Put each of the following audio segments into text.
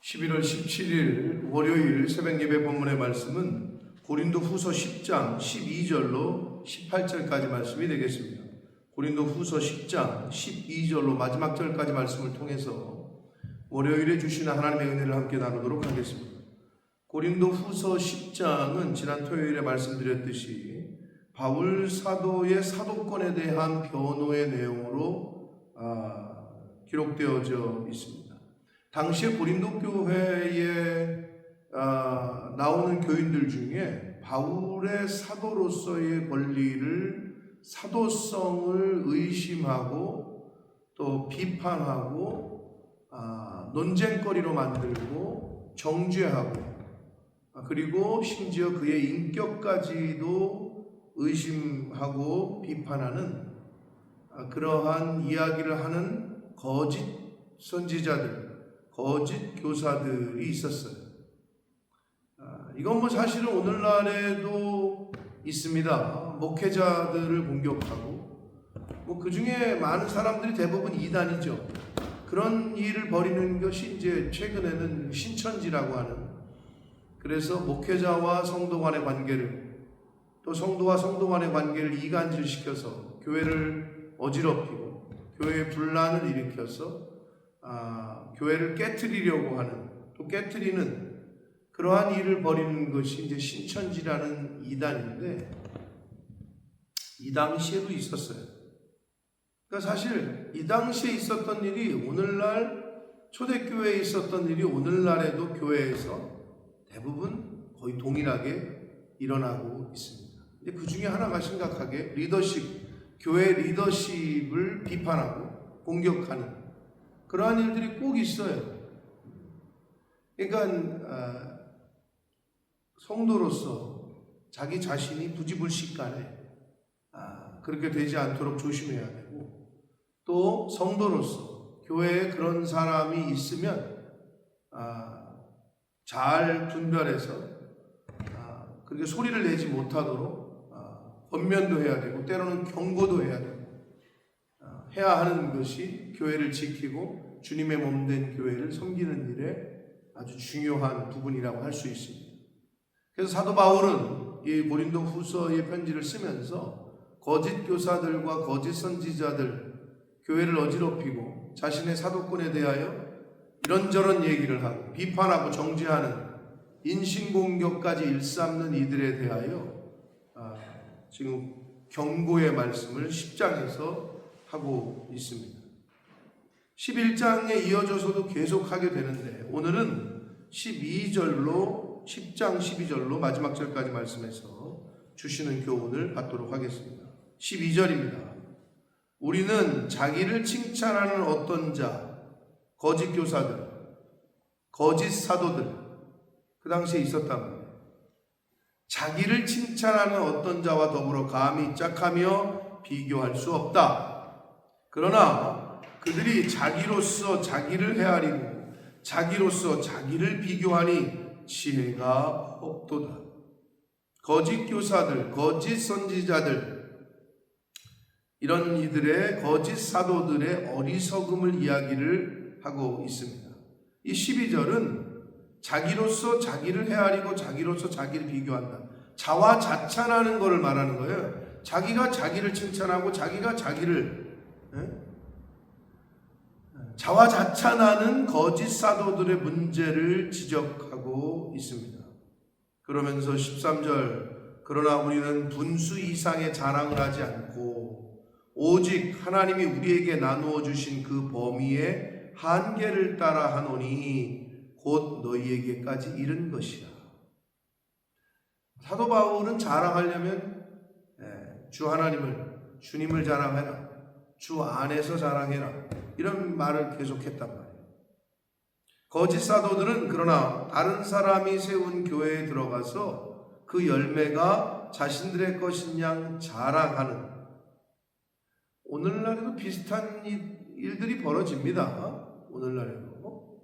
11월 17일 월요일 새벽 예배 본문의 말씀은 고린도후서 10장 12절로 18절까지 말씀이 되겠습니다. 고린도후서 10장 12절로 마지막 절까지 말씀을 통해서 월요일에 주시는 하나님의 은혜를 함께 나누도록 하겠습니다. 고린도후서 10장은 지난 토요일에 말씀드렸듯이 바울 사도의 사도권에 대한 변호의 내용으로 기록되어져 있습니다. 당시에 고린도 교회에 나오는 교인들 중에 바울의 사도로서의 권리를, 사도성을 의심하고 또 비판하고 논쟁거리로 만들고 정죄하고 그리고 심지어 그의 인격까지도 의심하고 비판하는 그러한 이야기를 하는 거짓 선지자들, 거짓 교사들이 있었어요. 이건 사실은 오늘날에도 있습니다. 목회자들을 공격하고 그 중에 많은 사람들이 대부분 이단이죠. 그런 일을 벌이는 것이 이제 최근에는 신천지라고 하는, 그래서 목회자와 성도 간의 관계를, 또 성도와 성도 간의 관계를 이간질시켜서 교회를 어지럽히고 교회에 분란을 일으켜서 교회를 깨트리려고 하는, 또 깨트리는 그러한 일을 벌이는 것이 이제 신천지라는 이단인데, 이 당시에도 있었어요. 그러니까 사실 이 당시에 있었던 일이 오늘날, 초대교회에 있었던 일이 오늘날에도 교회에서 대부분 거의 동일하게 일어나고 있습니다. 근데 그 중에 하나가 심각하게 교회 리더십을 비판하고 공격하는 그러한 일들이 꼭 있어요. 그러니까 성도로서 자기 자신이 부지불식간에 그렇게 되지 않도록 조심해야 되고, 또 성도로서 교회에 그런 사람이 있으면 잘 분별해서 그렇게 소리를 내지 못하도록 권면도 해야 되고, 때로는 경고도 해야 되고 해야 하는 것이 교회를 지키고 주님의 몸된 교회를 섬기는 일에 아주 중요한 부분이라고 할 수 있습니다. 그래서 사도 바울은 이 고린도 후서의 편지를 쓰면서 거짓 교사들과 거짓 선지자들, 교회를 어지럽히고 자신의 사도권에 대하여 이런저런 얘기를 하고 비판하고 정죄하는 인신공격까지 일삼는 이들에 대하여 지금 경고의 말씀을 10장에서 하고 있습니다. 11장에 이어져서도 계속하게 되는데, 오늘은 12절로 10장 12절로 마지막 절까지 말씀해서 주시는 교훈을 받도록 하겠습니다. 12절입니다. 우리는 자기를 칭찬하는 어떤 자, 거짓 교사들, 거짓 사도들, 그 당시에 있었단 말이에요. 자기를 칭찬하는 어떤 자와 더불어 감히 짝하며 비교할 수 없다. 그러나 그들이 자기로서 자기를 헤아리고 자기로서 자기를 비교하니 지혜가 없도다. 거짓 교사들, 거짓 선지자들, 이런 이들의 거짓 사도들의 어리석음을 이야기를 하고 있습니다. 이 12절은 자기로서 자기를 헤아리고 자기로서 자기를 비교한다. 자화자찬하는 것을 말하는 거예요. 자기가 자기를 칭찬하고 자기가 자기를 자화자찬하는 거짓 사도들의 문제를 지적하고 있습니다. 그러면서 13절, 그러나 우리는 분수 이상의 자랑을 하지 않고 오직 하나님이 우리에게 나누어 주신 그 범위의 한계를 따라 하노니 곧 너희에게까지 이른 것이라. 사도 바울은 자랑하려면 주 하나님을, 주님을 자랑해라, 주 안에서 자랑해라, 이런 말을 계속했단 말이에요. 거짓 사도들은 그러나 다른 사람이 세운 교회에 들어가서 그 열매가 자신들의 것인 양 자랑하는, 오늘날에도 비슷한 일들이 벌어집니다. 오늘날에도.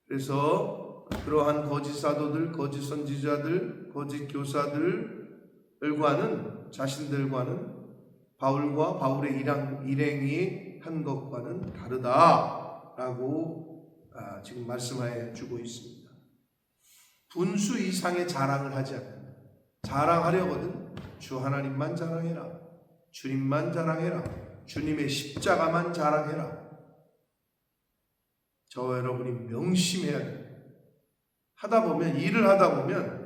그래서 그러한 거짓 사도들, 거짓 선지자들, 거짓 교사들과는, 자신들과는 바울과 바울의 일행이 한 것과는 다르다라고 지금 말씀해 주고 있습니다. 분수 이상의 자랑을 하지 않는다. 자랑하려거든 주 하나님만 자랑해라. 주님만 자랑해라. 주님의 십자가만 자랑해라. 저와 여러분이 명심해야 돼요. 일을 하다 보면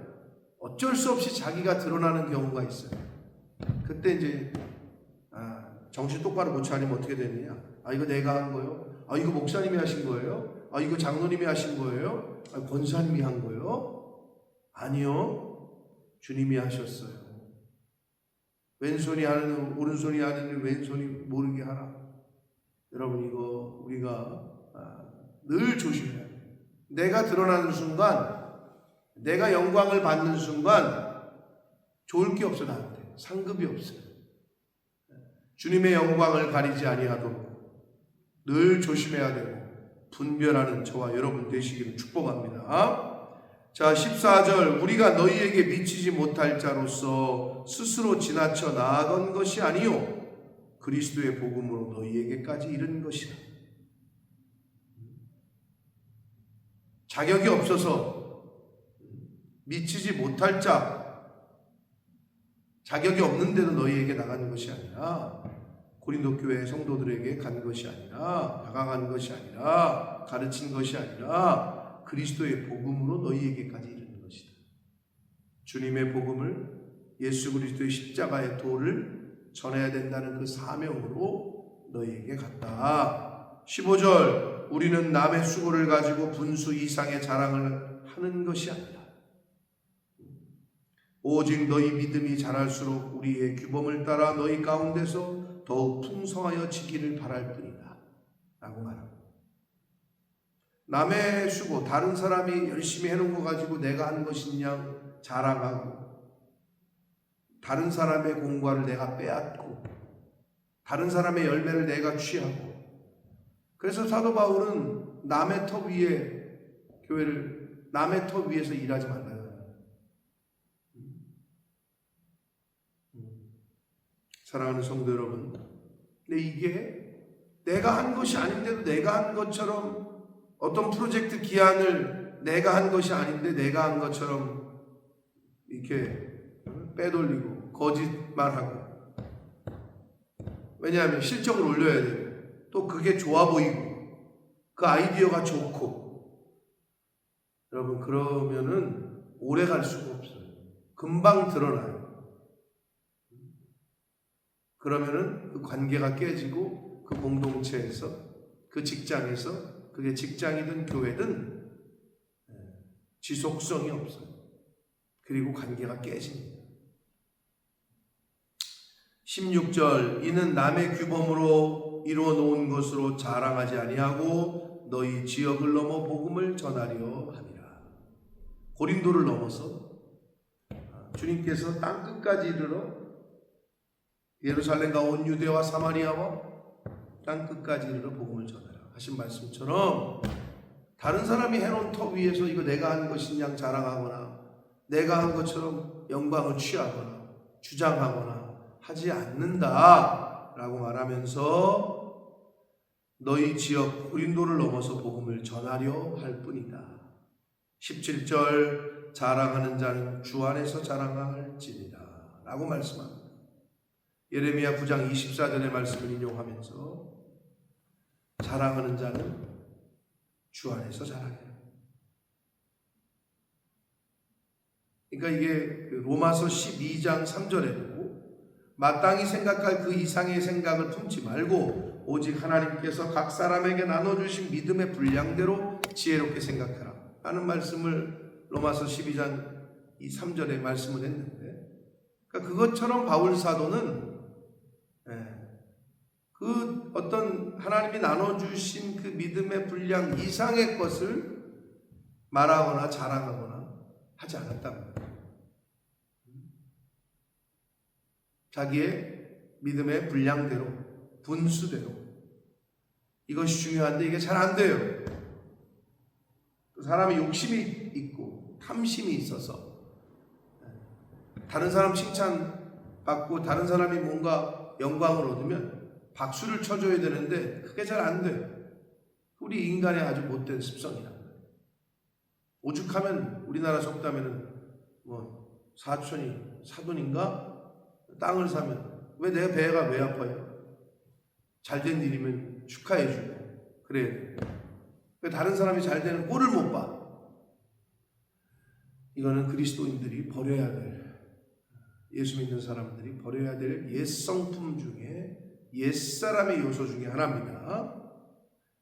어쩔 수 없이 자기가 드러나는 경우가 있어요. 그때 이제 정신 똑바로 못 차리면 어떻게 되느냐? 이거 내가 한 거예요? 이거 목사님이 하신 거예요? 이거 장로님이 하신 거예요? 권사님이 한 거예요? 아니요, 주님이 하셨어요. 왼손이 하는 오른손이 하는 왼손이 모르게 하라. 여러분, 이거 우리가 늘 조심해야 돼요. 내가 드러나는 순간, 내가 영광을 받는 순간 좋을 게 없어. 나한테 상급이 없어요. 주님의 영광을 가리지 아니하도록 늘 조심해야 되고 분별하는 저와 여러분 되시기를 축복합니다. 자, 14절, 우리가 너희에게 미치지 못할 자로서 스스로 지나쳐 나아간 것이 아니요 그리스도의 복음으로 너희에게까지 이른 것이라. 자격이 없어서 미치지 못할 자격이 없는데도 너희에게 나가는 것이 아니라, 고린도 교회 성도들에게 간 것이 아니라, 다가간 것이 아니라, 가르친 것이 아니라 그리스도의 복음으로 너희에게까지 이르는 것이다. 주님의 복음을, 예수 그리스도의 십자가의 도를 전해야 된다는 그 사명으로 너희에게 갔다. 15절, 우리는 남의 수고를 가지고 분수 이상의 자랑을 하는 것이 아니라 오직 너희 믿음이 자랄수록 우리의 규범을 따라 너희 가운데서 더욱 풍성하여 지기를 바랄 뿐이다 라고 말합니다. 남의 수고, 다른 사람이 열심히 해놓은 거 가지고 내가 한 것이냐 자랑하고, 다른 사람의 공과를 내가 빼앗고, 다른 사람의 열매를 내가 취하고. 그래서 사도 바울은 남의 터 위에 교회를, 남의 터 위에서 일하지 말라. 사랑하는 성도 여러분, 근데 이게 내가 한 것이 아닌데도 내가 한 것처럼, 어떤 프로젝트 기한을 내가 한 것이 아닌데 내가 한 것처럼 이렇게 빼돌리고 거짓말하고, 왜냐하면 실적을 올려야 돼요. 또 그게 좋아 보이고 그 아이디어가 좋고, 여러분 그러면은 오래 갈 수가 없어요. 금방 드러나요. 그러면은 그 관계가 깨지고 그 공동체에서, 그 직장에서, 그게 직장이든 교회든 지속성이 없어요. 그리고 관계가 깨집니다. 16절, 이는 남의 규범으로 이루어 놓은 것으로 자랑하지 아니하고 너희 지역을 넘어 복음을 전하려 함이라. 고린도를 넘어서 주님께서 땅끝까지 이르러 예루살렘과 온 유대와 사마리아와 땅끝까지 이르러 복음을 전하라 하신 말씀처럼, 다른 사람이 해놓은 터 위에서 이거 내가 한 것이냐 자랑하거나, 내가 한 것처럼 영광을 취하거나 주장하거나 하지 않는다 라고 말하면서 너희 지역 고린도를 넘어서 복음을 전하려 할 뿐이다. 17절, 자랑하는 자는 주 안에서 자랑할지니라 라고 말씀합니다. 예레미야 9장 24절의 말씀을 인용하면서 자랑하는 자는 주 안에서 자랑해라. 그러니까 이게 로마서 12장 3절에도 마땅히 생각할 그 이상의 생각을 품지 말고 오직 하나님께서 각 사람에게 나눠주신 믿음의 분량대로 지혜롭게 생각하라 하는 말씀을 로마서 12장 3절에 말씀을 했는데, 그러니까 그것처럼 바울 사도는 그 어떤 하나님이 나눠주신 그 믿음의 분량 이상의 것을 말하거나 자랑하거나 하지 않았답니다. 자기의 믿음의 분량대로, 분수대로. 이것이 중요한데 이게 잘 안 돼요. 사람이 욕심이 있고 탐심이 있어서 다른 사람 칭찬받고 다른 사람이 뭔가 영광을 얻으면 박수를 쳐줘야 되는데 그게 잘 안 돼요. 우리 인간의 아주 못된 습성이란 말이에요. 오죽하면 우리나라 속담에는 사촌이 사돈인가 땅을 사면 왜 내가 배가 왜 아파요? 잘된 일이면 축하해주고 그래야 돼. 왜 다른 사람이 잘 되는 꼴을 못 봐? 이거는 그리스도인들이 버려야 될, 예수 믿는 사람들이 버려야 될 옛성품 중에 옛사람의 요소 중에 하나입니다.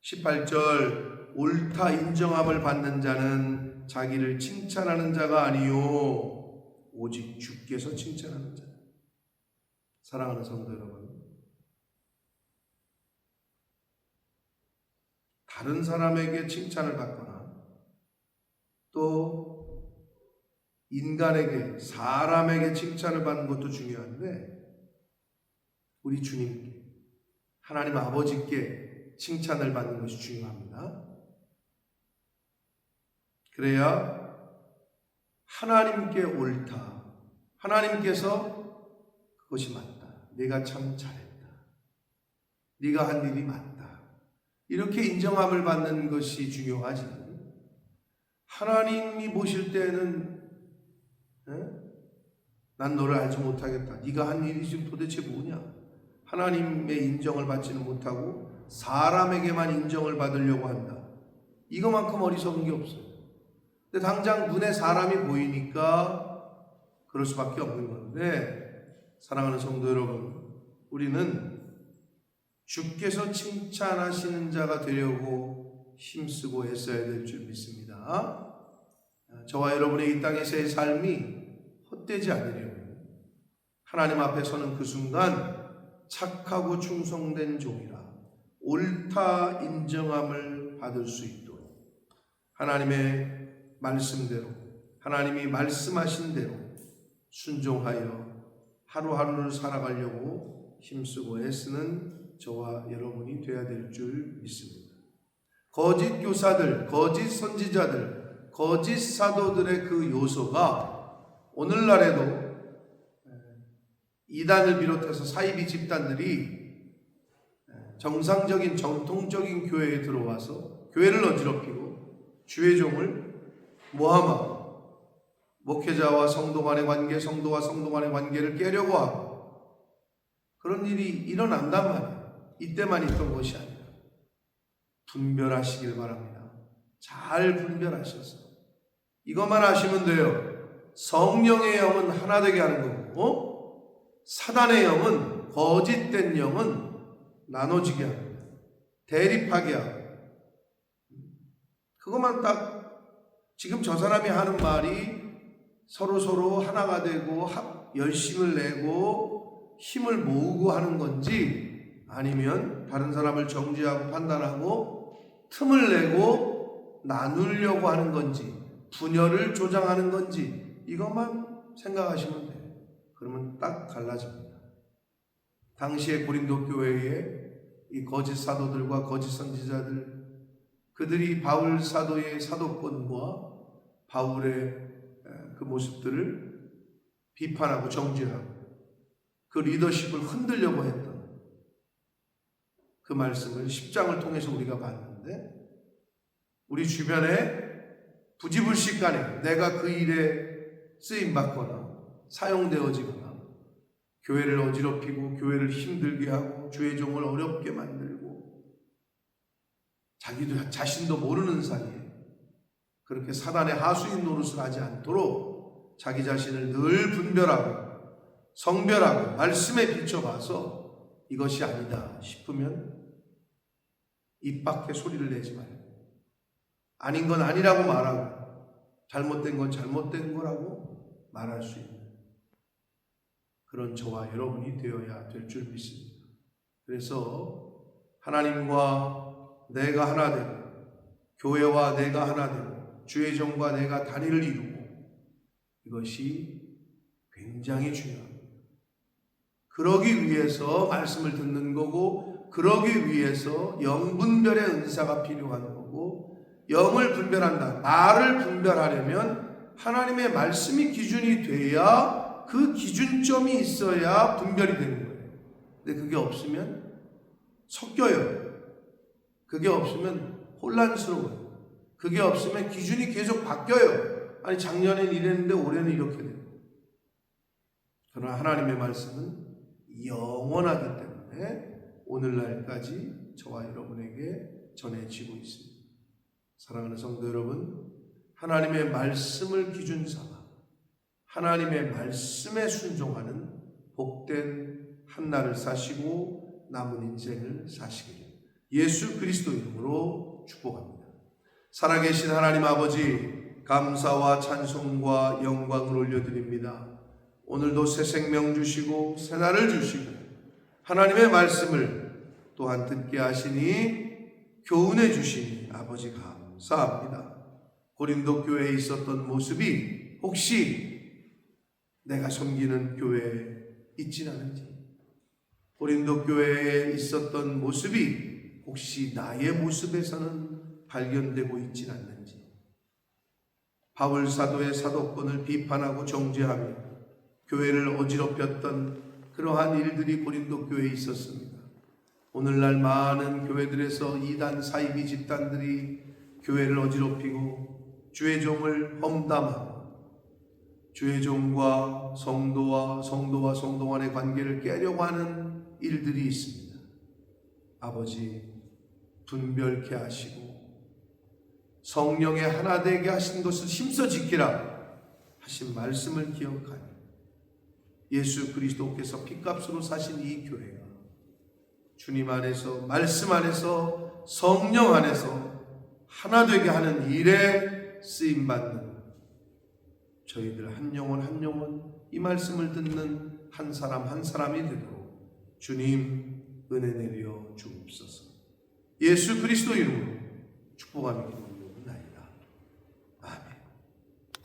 18절 옳다 인정함을 받는 자는 자기를 칭찬하는 자가 아니요 오직 주께서 칭찬하는 자. 사랑하는 성도 여러분, 다른 사람에게 칭찬을 받거나 또 인간에게, 사람에게 칭찬을 받는 것도 중요한데 우리 주님께, 하나님 아버지께 칭찬을 받는 것이 중요합니다. 그래야 하나님께 옳다, 하나님께서 그것이 맞다, 내가 참 잘했다, 네가 한 일이 맞다, 이렇게 인정함을 받는 것이 중요하지. 하나님이 보실 때는 난 너를 알지 못하겠다, 네가 한 일이 지금 도대체 뭐냐, 하나님의 인정을 받지는 못하고 사람에게만 인정을 받으려고 한다. 이거만큼 어리석은 게 없어요. 근데 당장 눈에 사람이 보이니까 그럴 수밖에 없는 건데, 사랑하는 성도 여러분, 우리는 주께서 칭찬하시는 자가 되려고 힘쓰고 애써야 될 줄 믿습니다. 저와 여러분의 이 땅에서의 삶이 헛되지 않으려면 하나님 앞에 서는 그 순간 착하고 충성된 종이라 옳다 인정함을 받을 수 있도록 하나님의 말씀대로, 하나님이 말씀하신 대로 순종하여 하루하루를 살아가려고 힘쓰고 애쓰는 저와 여러분이 되어야 될 줄 믿습니다. 거짓 교사들, 거짓 선지자들, 거짓 사도들의 그 요소가 오늘날에도 이단을 비롯해서 사이비 집단들이 정상적인 정통적인 교회에 들어와서 교회를 어지럽히고 주의 종을 모함하고 목회자와 성도 간의 관계, 성도와 성도 간의 관계를 깨려고 하고 그런 일이 일어난단 말이에요. 이때만 있던 것이 아니라 분별하시길 바랍니다. 잘 분별하셔서 이것만 하시면 돼요. 성령의 영은 하나 되게 하는 거고 사단의 영은, 거짓된 영은 나눠지게 합니다. 대립하게 하고 그것만 딱 지금 저 사람이 하는 말이 서로 하나가 되고 열심을 내고 힘을 모으고 하는 건지 아니면 다른 사람을 정죄하고 판단하고 틈을 내고 나누려고 하는 건지 분열을 조장하는 건지 이것만 생각하시면 돼요. 그러면 딱 갈라집니다. 당시의 고린도 교회에 이 거짓 사도들과 거짓 선지자들, 그들이 바울 사도의 사도권과 바울의 그 모습들을 비판하고 정죄하고 그 리더십을 흔들려고 했던 그 말씀을 10장을 통해서 우리가 봤는데, 우리 주변에 부지불식간에 내가 그 일에 쓰임받거나 사용되어지거나 교회를 어지럽히고 교회를 힘들게 하고 주의 종을 어렵게 만들고 자기도 자신도 모르는 사이에 그렇게 사단의 하수인 노릇을 하지 않도록 자기 자신을 늘 분별하고 성별하고 말씀에 비춰봐서 이것이 아니다 싶으면 입 밖에 소리를 내지 말고 아닌 건 아니라고 말하고 잘못된 건 잘못된 거라고 말할 수 있는 그런 저와 여러분이 되어야 될 줄 믿습니다. 그래서 하나님과 내가 하나 되고 교회와 내가 하나 되고 주의 종과 내가 단일을 이루고 이것이 굉장히 중요합니다. 그러기 위해서 말씀을 듣는 거고 그러기 위해서 영분별의 은사가 필요한 거고 영을 분별한다. 나를 분별하려면 하나님의 말씀이 기준이 돼야 그 기준점이 있어야 분별이 되는 거예요. 근데 그게 없으면 섞여요. 그게 없으면 혼란스러워요. 그게 없으면 기준이 계속 바뀌어요. 아니 작년엔 이랬는데 올해는 이렇게 돼요. 그러나 하나님의 말씀은 영원하기 때문에 오늘날까지 저와 여러분에게 전해지고 있습니다. 사랑하는 성도 여러분, 하나님의 말씀을 기준 삼아 하나님의 말씀에 순종하는 복된 한 날을 사시고 남은 인생을 사시기를 예수 그리스도 이름으로 축복합니다. 살아계신 하나님 아버지, 감사와 찬송과 영광을 올려드립니다. 오늘도 새 생명 주시고 새 날을 주시고 하나님의 말씀을 또한 듣게 하시니 교훈해 주시니 아버지 감사합니다. 고린도 교회에 있었던 모습이 혹시 내가 섬기는 교회에 있진 않은지, 고린도 교회에 있었던 모습이 혹시 나의 모습에서는 발견되고 있진 않는지, 바울 사도의 사도권을 비판하고 정죄하며 교회를 어지럽혔던 그러한 일들이 고린도 교회에 있었습니다. 오늘날 많은 교회들에서 이단 사이비 집단들이 교회를 어지럽히고 주의 종을 험담하고 주의 종과 성도와 성도 간의 관계를 깨려고 하는 일들이 있습니다. 아버지, 분별케 하시고 성령의 하나 되게 하신 것을 힘써 지키라 하신 말씀을 기억하여 예수 그리스도께서 핏값으로 사신 이 교회가 주님 안에서, 말씀 안에서, 성령 안에서 하나 되게 하는 일에 쓰임받는 저희들 한 영혼 이 말씀을 듣는 한 사람 한 사람이 되도록 주님 은혜 내려 주옵소서. 예수 그리스도 이름으로 축복합니다.